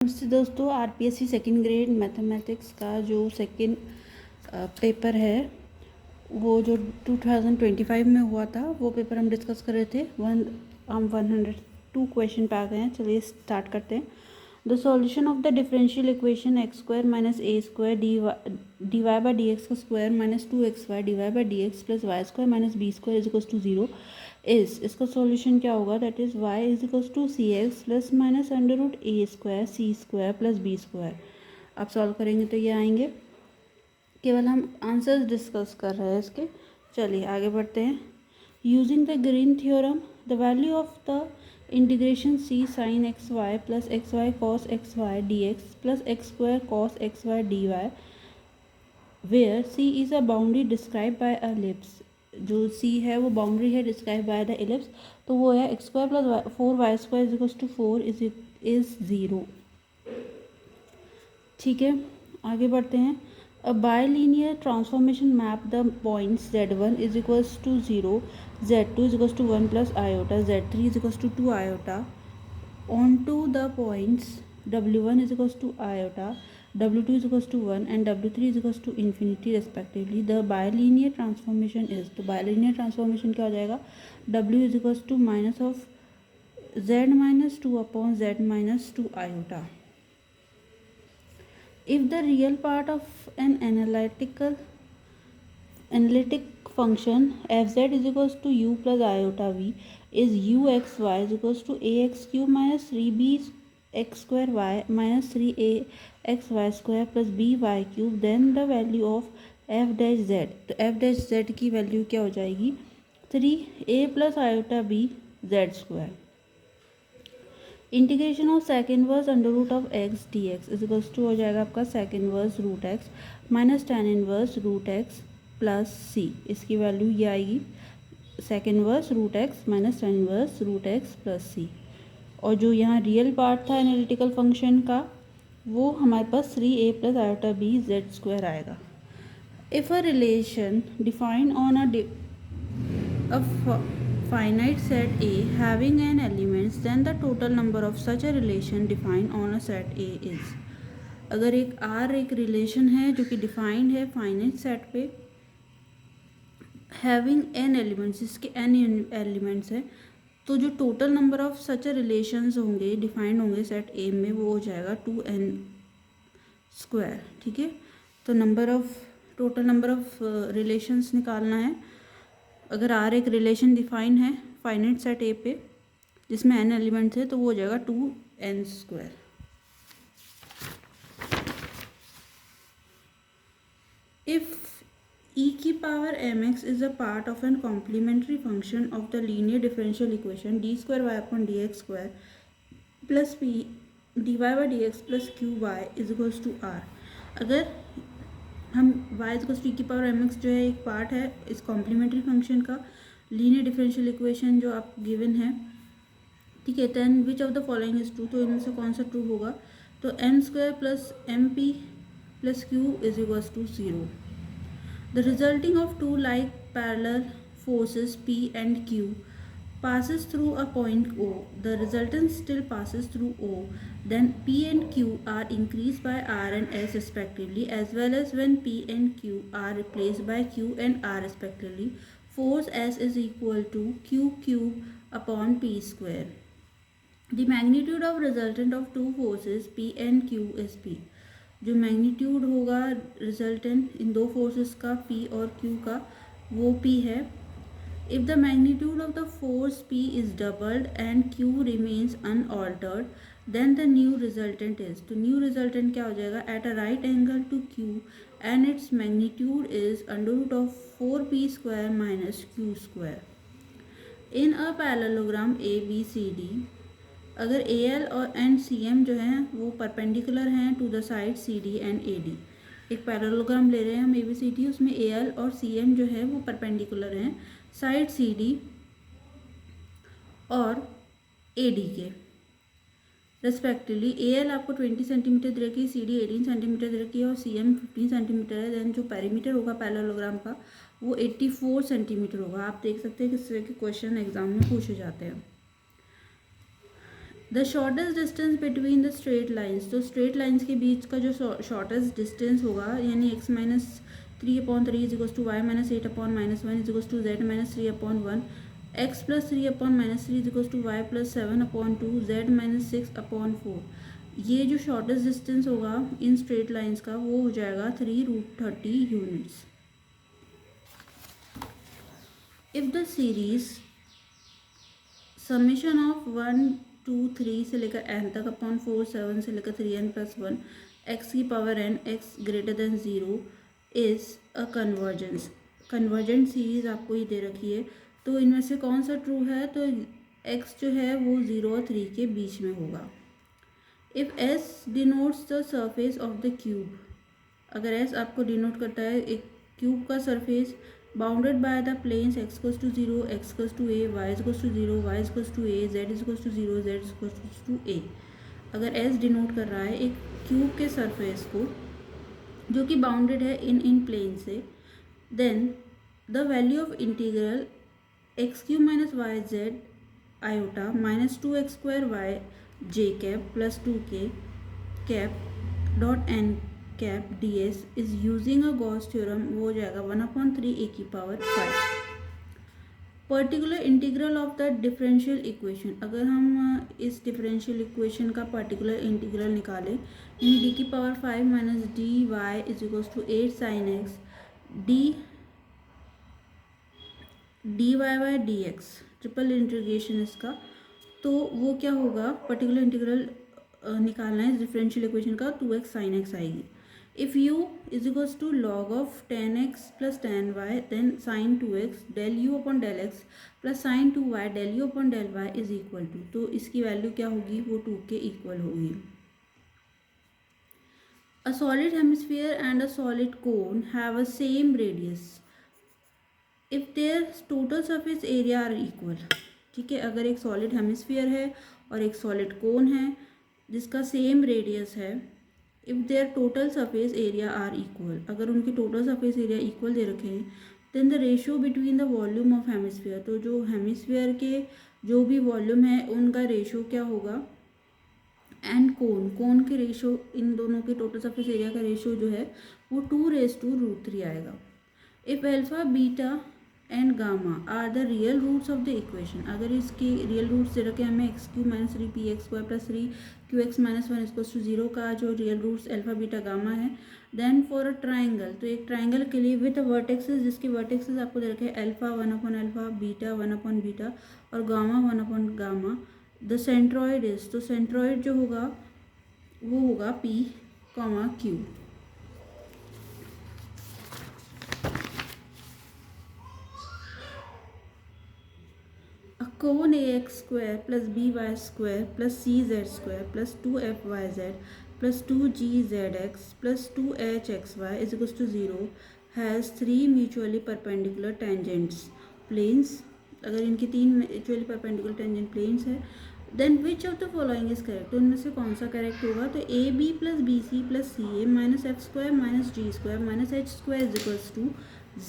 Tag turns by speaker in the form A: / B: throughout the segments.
A: नमस्ते दोस्तों, RPSC second grade mathematics का जो सेकंड पेपर है वो जो 2025 में हुआ था वो पेपर हम डिस्कस कर रहे थे। हम 102 क्वेश्चन पे आ गए हैं। चलिए स्टार्ट करते हैं। The solution of the differential equation x square minus a square d y by d x का square minus 2xy d y by d x plus y square minus b square is equal to 0 इसका solution क्या होगा? That is y is equal to c x plus minus under root a square c square plus b square. आप solve करेंगे तो ये आएंगे। केवल हम आंसर्स डिस्कस कर रहे हैं इसके। चलिए आगे बढ़ते हैं। Using the Green theorem the value of the integration C sin x y plus x y cos x y d x plus x square cos x y d y where C is a boundary describe by a ellipse. जो C है वो boundary है describe by the ellipse, तो वो है x square plus 4y² is equal to 4 is 0। ठीक है, आगे बढ़ते हैं। A bilinear transformation map the points z1 is equals to 0, z2 is equals to 1 plus iota, z3 is equals to 2 iota on to the points w1 is equals to iota, w2 is equals to 1 and w3 is equals to infinity respectively. The bilinear transformation is, तो bilinear transformation क्या हो जाएगा? w is equals to minus of z minus 2 upon z minus 2 iota. If the real part of an analytic function fz is equals to u plus iota v is uxy is equals to ax cube minus 3b x square y minus 3ax y square plus by cube, then the value of f dash z, तो f dash z की value क्या हो जाएगी? 3a plus iota b z square. Integration of sec inverse under root of x d x is equals to हो जाएगा आपका sec inverse root x minus ten inverse root x plus c. इसकी value ये आएगी sec inverse root x minus ten inverse root x plus c. और जो यहाँ real part था एनालिटिकल फंक्शन का वो हमारे पास 3a plus iota B Z square आएगा। If a relation defined on a finite set A having n elements, then the total number of such a relation defined on a set A is। अगर एक R एक relation है जो कि defined है finite set पे having n elements, जिसके n elements है, तो जो total number of such a relations होंगे डिफाइंड होंगे सेट A में वो हो जाएगा 2n स्क्वायर। ठीक है, तो टोटल नंबर ऑफ रिलेशंस निकालना है। अगर आर एक रिलेशन डिफाइन है फाइनाइट सेट ए पे जिसमें n एलिमेंट्स है तो वो हो जाएगा 2n स्क्वायर। इफ e की power mx is a part of an complementary function of the linear differential equation d square y upon d x square plus p d y by d x plus q y is equals to r. अगर हम y is equals to e की power mx जो है एक part है इस complementary function का linear differential equation जो आप गिवन है, ठीक है, then which of the following is true, तो इनमें से कौन सा ट्रू होगा? तो m square plus m p plus q is equals to 0। The resulting of two like parallel forces p and q passes through a point O, the resultant still passes through O, then P and Q are increased by R and S respectively, as well as when P and Q are replaced by Q and R respectively, force S is equal to Q cube upon P square. The magnitude of resultant of two forces P and Q is P. जो magnitude होगा resultant in दो forces का P और Q का वो P है। If the magnitude of the force P is doubled and Q remains unaltered, then the new resultant is, तो new resultant क्या हो जाएगा? At a right angle to Q and its magnitude is under root of 4p square minus q square. In a parallelogram ABCD, अगर AL और CM जो हैं वो perpendicular हैं to the side CD and AD। एक parallelogram ले रहे हैं हम ABCD, उसमें AL और CM जो है वो परपेंडिकुलर हैं साइड CD और AD के रेस्पेक्टिवली। AL आपको 20 सेंटीमीटर दे रखी है, CD 18 सेंटीमीटर दे रखी है और CM 15 सेंटीमीटर है। देन जो पेरीमीटर होगा पैरेललोग्राम का वो 84 सेंटीमीटर होगा। आप देख सकते हैं किस तरह के क्वेश्चन एग्जाम में पूछे जाते हैं। The shortest distance between the straight lines, तो स्ट्रेट लाइन्स के बीच का जो शॉर्टेस्ट डिस्टेंस होगा यानी x minus 3/3 is equals to y minus 8/-1 is equals to z minus 3/1, x plus 3/-3 is equals to y plus 7/2, z minus 6/4। ये जो shortest distance होगा इन स्ट्रेट लाइन्स का वो हो जाएगा 3√30 units. If the series summation of 1 2 3 से लेकर n तक अपॉन 4 7 से लेकर 3n+1 x की power n x greater than 0 is a convergent series आपको ये दे रखी है। तो इनमें से कौन सा ट्रू है, तो x जो है वो 0 और 3 के बीच में होगा। If s denotes the surface of the cube, अगर s आपको डिनोट करता है एक क्यूब का surface bounded by the planes x equals to 0, x equals to a, y equals to 0, y equals to a, z equals to 0, z equals to a। अगर s denote कर रहा है एक क्यूब के सरफेस को जो कि बाउंडेड है इन प्लेन से, then the value of integral x³ minus y z iota minus 2x² y j cap plus 2k cap dot n cap ds is using a Gauss theorem, वो हो जाएगा 1/3 a की power 5। Particular integral of the differential equation, अगर हम इस differential equation का particular integral निकालें यानी d की power 5 minus dy is equals to 8 sin x dy by dx, triple integration इसका, तो वो क्या होगा, पर्टिकुलर इंटीग्रल निकालना है डिफरेंशियल इक्वेशन का, 2x sin x आएगी। If u is equals to log of 10x plus 10y then sin 2x del u upon del x plus sin 2y del u upon del y is equal to, तो इसकी value क्या होगी, वो 2 के equal होगी। A solid hemisphere and a solid cone have a same radius if their total surface area are equal. ठीक है, अगर एक सॉलिड हेमिस्फीयर है और एक सॉलिड कोन है जिसका सेम रेडियस है, if their total surface area are equal, अगर उनकी टोटल सरफेस एरिया इक्वल दे रखे हैं, then the ratio between the volume of hemisphere, तो जो हेमिस्फीयर के जो भी वॉल्यूम है उनका रेशियो क्या होगा, एंड कोन के रेशियो, इन दोनों के टोटल सरफेस एरिया का रेशियो जो है वो 2/√3 आएगा। If alpha beta and gamma are the real roots of the equation, अगर इसके रियल रूट्स दे रखे हमें x³ minus 3px² plus 3qx minus 1 equals to 0 का जो real roots alpha beta gamma है, देन फॉर अ ट्राइंगल, तो एक ट्राइंगल के लिए विद वर्टेक्सेस जिसके वर्टेक्सेस आपको दे रखे हैं अल्फा 1/अल्फा, बीटा 1/बीटा और गामा 1/गामा, द सेंट्रॉइड इज, तो सेंट्रॉइड जो होगा वो होगा p, q। A cone ax square plus by square plus cz square plus 2fyz plus 2gzx plus 2hxy is equals to 0 has 3 mutually perpendicular tangents planes। अगर इनकी 3 mutually perpendicular tangent planes है, then which of the following is correct, तो इनमें से कौन सा correct होगा, तो a b plus b c plus c a minus f² minus g² minus h² is equals to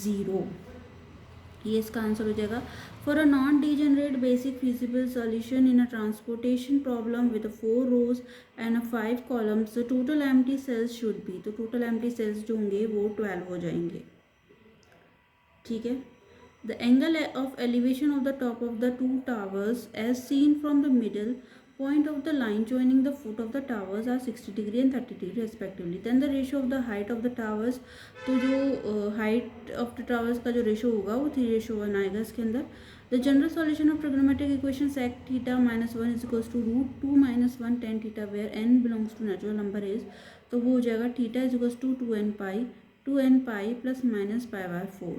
A: 0, ये इसका आंसर हो जाएगा। For a non degenerate basic feasible solution in a transportation problem with 4 rows and 5 columns the total empty cells should be, तो total empty cells जो होंगे वो 12 हो जाएंगे। ठीक है, the angle of elevation of the top of the 2 towers as seen from the middle point of the line joining the foot of the towers are 60 degree and 30 degree respectively, then the ratio of the height of the towers, तो जो height of the towers का जो ratio होगा वो 3:1 आएगा इसके अंदर। the general solution of trigonometric equation sec theta minus 1 is equals to √2 minus 1 tan theta where n belongs to natural number is, तो वो हो जाएगा theta is equals to 2n pi plus minus pi/4।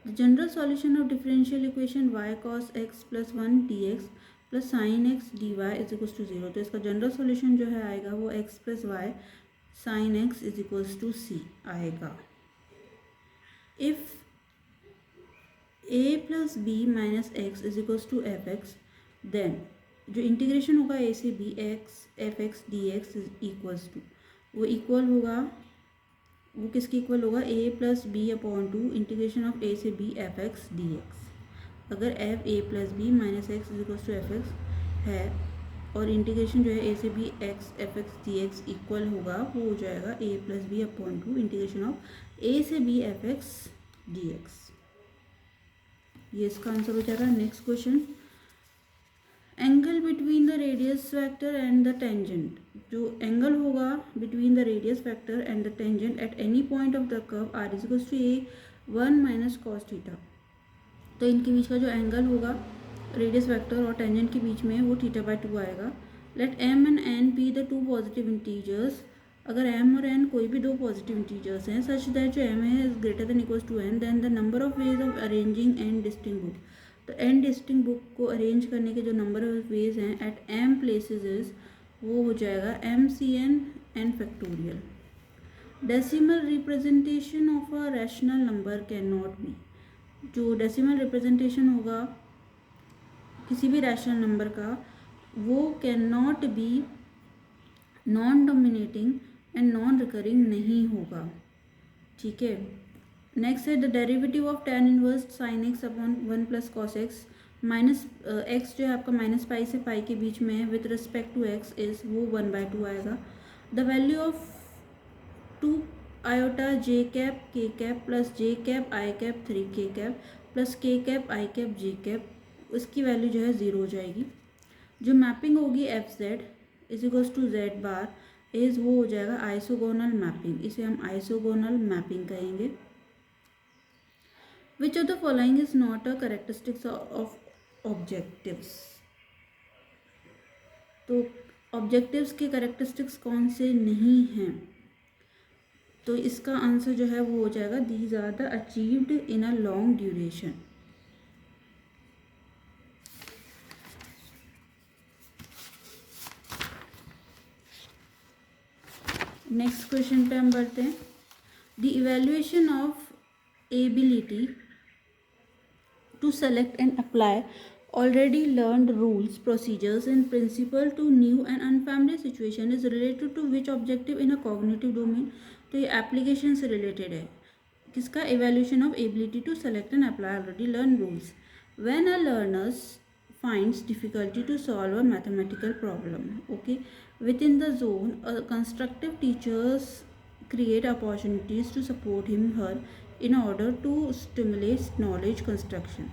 A: The general solution of differential equation y cos x plus 1 dx plus sin x dy is equals to 0, तो इसका general solution जो है आएगा वो x plus y sine x is equals to c आएगा। If a plus b minus x is equals to f x, then जो integration होगा a से b x f x d x is equals to, वो equal होगा, वो किसके equal होगा, a plus b upon 2 integration of a से b f x d x. अगर f a plus b minus x is equal to f x है और integration जो है ए से b x f x d x equal होगा, वो हो जाएगा a plus b upon two integration of a से b f x d x. ये इसका आंसर हो जाएगा। Next question, angle between the radius vector and the tangent. जो एंगल होगा between the radius vector and the tangent at any point of the curve r is equal to A 1 minus cos theta. तो इनके बीच का जो angle होगा radius vector और tangent के बीच में वो थीटा बाय 2 आएगा। Let m and n be the 2 positive integers. अगर एम और एन कोई भी 2 पॉजिटिव इंटीजर्स हैं सच दैट जो एम है is greater than equals to n, then the number of ways of arranging n distinct book. तो n distinct book को arrange करने के जो नंबर ऑफ वेज हैं एट एम प्लेसेस इज, वो हो जाएगा m c n factorial. Decimal representation of a rational number can not be. जो डेसिमल रिप्रेजेंटेशन होगा किसी भी रैशनल नंबर का, वो can not be non dominating and non recurring नहीं होगा। ठीक है। नेक्स्ट है the derivative of tan inverse sine x upon 1 plus cos x minus x जो है आपका माइनस पाई से पाई के बीच में है with respect to x is, वो 1/2 आएगा। The value of 2 iota j cap k cap plus j cap i cap 3 k cap plus k cap i cap j cap, उसकी वैल्यू जो है 0 हो जाएगी। जो मैपिंग होगी f z is equals to z bar is, वो हो जाएगा आइसोगोनल मैपिंग। इसे हम आइसोगोनल मैपिंग कहेंगे। विच of the following is not a characteristics of objectives. तो ऑब्जेक्टिव्स के कैरेक्टरिस्टिक्स कौन से नहीं हैं, तो इसका आंसर जो है वो हो जाएगा these are the achieved in a long duration. Next question पे हम बढ़ते हैं। The evaluation of ability to select and apply already learned rules, procedures and principle to new and unfamiliar situation is related to which objective in a cognitive domain। तो ये application से related है। किसका? evaluation of ability to select and apply already learned rules when a learner finds difficulty to solve a mathematical problem, okay, within the zone a constructive teachers create opportunities to support him her in order to stimulate knowledge construction।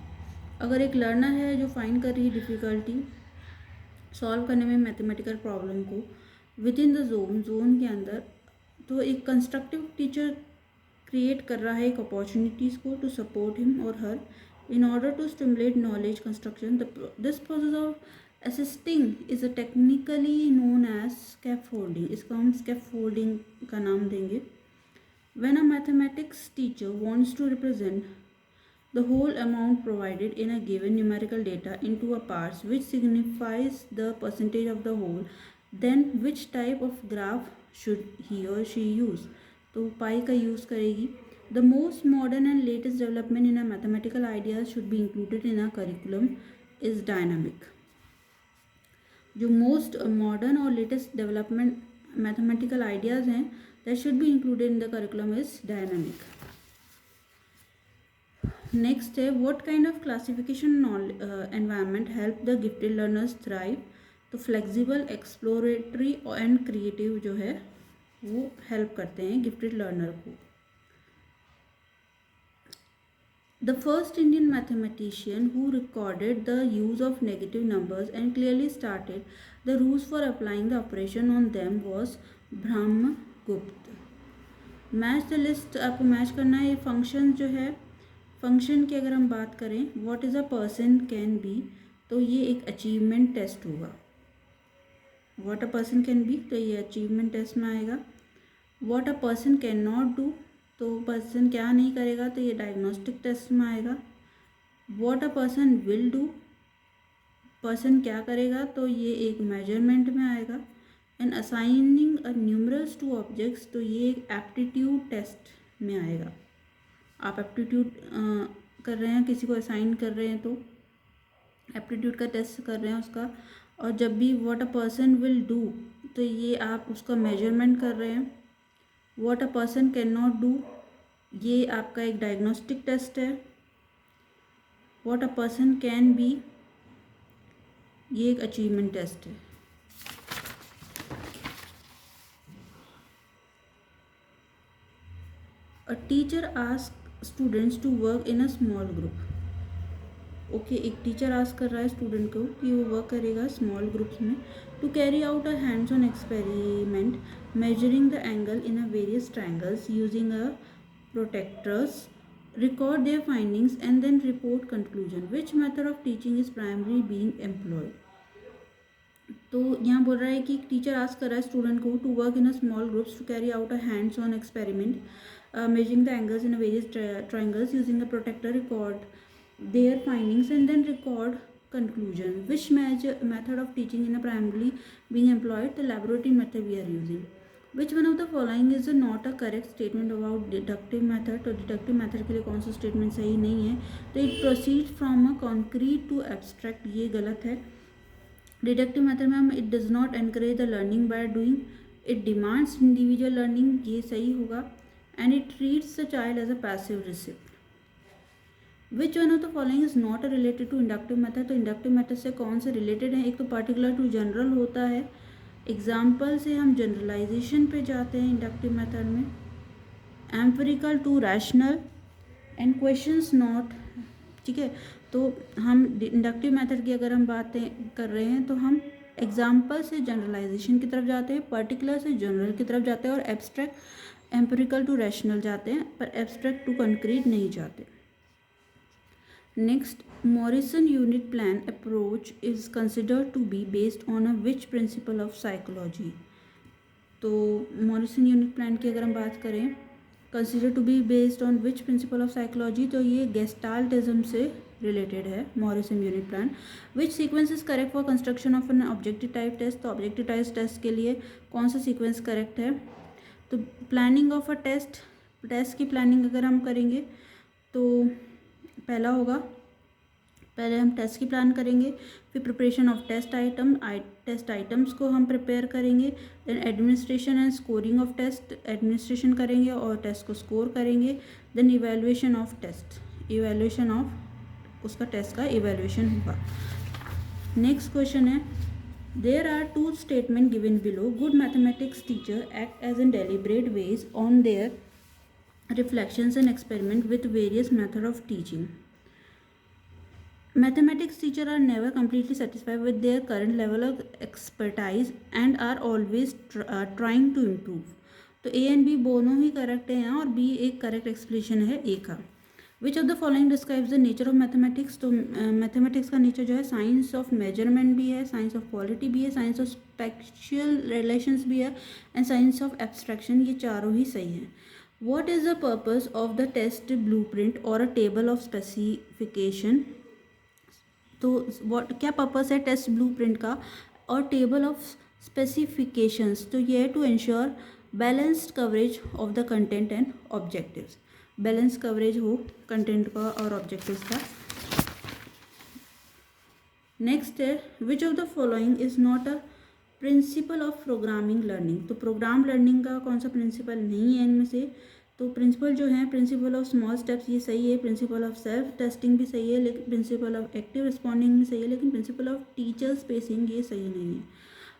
A: अगर एक learner है जो find कर रही है difficulty solve करने में mathematical problem को विद इन द जोन के अंदर, तो एक कंस्ट्रक्टिव टीचर क्रिएट कर रहा है एक अपॉर्चुनिटीज़ को टू सपोर्ट हिम और her in order to stimulate knowledge construction. This process of assisting is a technically known as scaffolding. इसका हम स्कैफोल्डिंग का नाम देंगे। When a mathematics teacher wants to represent the whole amount provided in a given numerical data into a parts which signifies the percentage of the whole, then which type of graph should he or she use? तो पाई का use करेगी। The most modern and latest development in a mathematical ideas should be included in a curriculum is dynamic। जो most modern और latest development mathematical ideas हैं that should be included in the curriculum is dynamic। Next है what kind of classification environment help the gifted learners thrive. तो flexible, exploratory and creative जो है वो help करते हैं gifted learner को। The first Indian mathematician who recorded the use of negative numbers and clearly started the rules for applying the operation on them was Brahmagupta. Match the list, आपको match करना है। ये फंक्शन जो है, function की अगर हम बात करें what is a person can B, तो ये एक अचीवमेंट टेस्ट होगा। What a person can B, तो ये अचीवमेंट टेस्ट में आएगा। What a person can not do, तो पर्सन क्या नहीं करेगा, तो ये डायग्नोस्टिक टेस्ट में आएगा। What a person will do, person क्या करेगा, तो ये एक मेजरमेंट में आएगा। And assigning a numerals two objects, तो ये एक एप्टीट्यूड टेस्ट में आएगा। आप एप्टीट्यूड कर रहे हैं, किसी को असाइन कर रहे हैं तो एप्टीट्यूड का टेस्ट कर रहे हैं उसका। और जब भी what a person will do, तो ये आप उसका मेजरमेंट कर रहे हैं। What a person can not do, ये आपका एक डायग्नोस्टिक टेस्ट है। What a person can be, ये एक अचीवमेंट टेस्ट है. A teacher ask students to work in a small group. Okay, एक टीचर आस्क कर रहा है स्टूडेंट को कि वो वर्क करेगा स्मॉल ग्रुप्स में to carry out a hands on experiment measuring the angle in a various triangles using a protectors, record their findings and then report conclusion. Which method of teaching is primarily being employed? तो यहाँ बोल रहा है कि teacher ask कर रहा है student को to work in a small groups to carry out a hands on experiment measuring the angles in a various triangles using a protractor, record their findings and then record conclusion. Which method of teaching in a primarily being employed? The laboratory method we are using. Which one of the following is not a correct statement about deductive method? तो deductive method के लिए कौन सा statement सही नहीं है? तो it proceeds from a concrete to abstract, ये गलत है. Deductive method में हम it does not encourage the learning by doing, it demands individual learning, ये सही होगा. And it treats the child as a passive recipient. Which one of the following is not related to inductive method? तो inductive method से कौन से related है? एक तो particular to general होता है. एग्जाम्पल से हम जनरलाइजेशन पे जाते हैं इंडक्टिव मेथड में. Empirical to rational and questions not. ठीक है, तो हम इंडक्टिव मेथड की अगर हम बातें कर रहे हैं तो हम एग्जाम्पल से जनरलाइजेशन की तरफ जाते हैं, पर्टिकुलर से जनरल की तरफ जाते हैं और एब्स्ट्रैक्ट एम्पिरिकल टू रैशनल जाते हैं, पर एब्स्ट्रैक्ट टू कंक्रीट नहीं जाते. Next, Morrison unit plan approach is considered to be based on a which principle of psychology? तो Morrison unit plan की अगर हम बात करें, considered to be based on which principle of psychology, तो ये गेस्टाल्टिज्म से रिलेटेड है Morrison unit plan. Which sequence is correct for construction of an objective type test? तो objective type test के लिए कौन सा sequence correct है? तो प्लानिंग ऑफ अ टेस्ट की प्लानिंग अगर हम करेंगे तो पहला होगा, पहले हम टेस्ट की प्लान करेंगे, फिर प्रिपरेशन ऑफ टेस्ट आइटम्स को हम प्रिपेयर करेंगे, then administration and scoring of test, administration करेंगे और टेस्ट को स्कोर करेंगे, then evaluation of test, evaluation of उसका टेस्ट का इवैल्यूएशन होगा. नेक्स्ट क्वेश्चन है, there are two statement given below. Good mathematics teacher act as an deliberate ways on their reflections and experiment with various method of teaching. Mathematics teacher are never completely satisfied with their current level of expertise and are always trying to improve. तो A and B दोनों ही correct है यहाँ और B एक correct explanation है A का. Which of the following describes the nature of mathematics? तो mathematics का नेचर जो है साइंस ऑफ मेजरमेंट भी है, साइंस ऑफ क्वालिटी भी है, साइंस ऑफ स्पेक्चुअल रिलेशंस भी है एंड साइंस ऑफ एब्स्ट्रैक्शन. ये चारों ही सही हैं. What is the purpose of the test blueprint or a table of specification? तो क्या पर्पस है टेस्ट ब्लूप्रिंट का और टेबल ऑफ स्पेसिफिकेशंस? तो ये है to ensure balanced coverage of the content and objectives. Balance coverage हो कंटेंट का और ऑब्जेक्टिव्स का. नेक्स्ट है, which of the following is not a principle of programming learning? तो प्रोग्राम लर्निंग का कौन सा प्रिंसिपल नहीं है इनमें से? तो प्रिंसिपल जो है, प्रिंसिपल ऑफ स्मॉल स्टेप्स ये सही है, प्रिंसिपल ऑफ सेल्फ टेस्टिंग भी सही है, लेकिन प्रिंसिपल ऑफ एक्टिव रिस्पॉन्डिंग भी सही है, लेकिन प्रिंसिपल ऑफ टीचर स्पेसिंग ये सही नहीं है.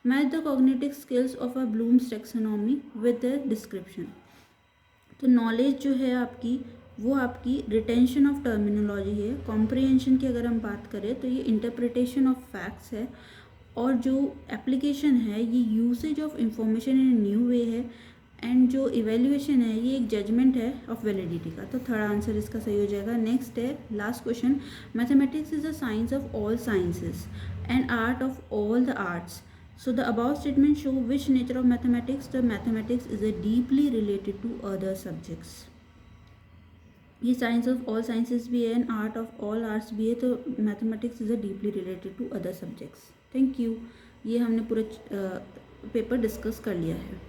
A: Match the cognitive skills of a Bloom's taxonomy with the description. तो नॉलेज जो है आपकी वो आपकी रिटेंशन ऑफ टर्मिनोलॉजी है. कॉम्प्रिहेंशन की अगर हम बात करें तो ये इंटरप्रिटेशन ऑफ फैक्ट्स है और जो एप्लीकेशन है ये usage of information in new way है एंड जो इवेल्युएशन है ये एक जजमेंट है ऑफ वैलिडिटी का. तो थर्ड आंसर इसका सही हो जाएगा. नेक्स्ट है last question, mathematics is the science of all sciences and art of all the arts. So the above statement show which nature of mathematics? The mathematics is a deeply related to other subjects. ये science of all sciences भी है and art of all arts भी है. तो mathematics is a deeply related to other subjects. Thank you. ये हमने पूरा paper discuss कर लिया है.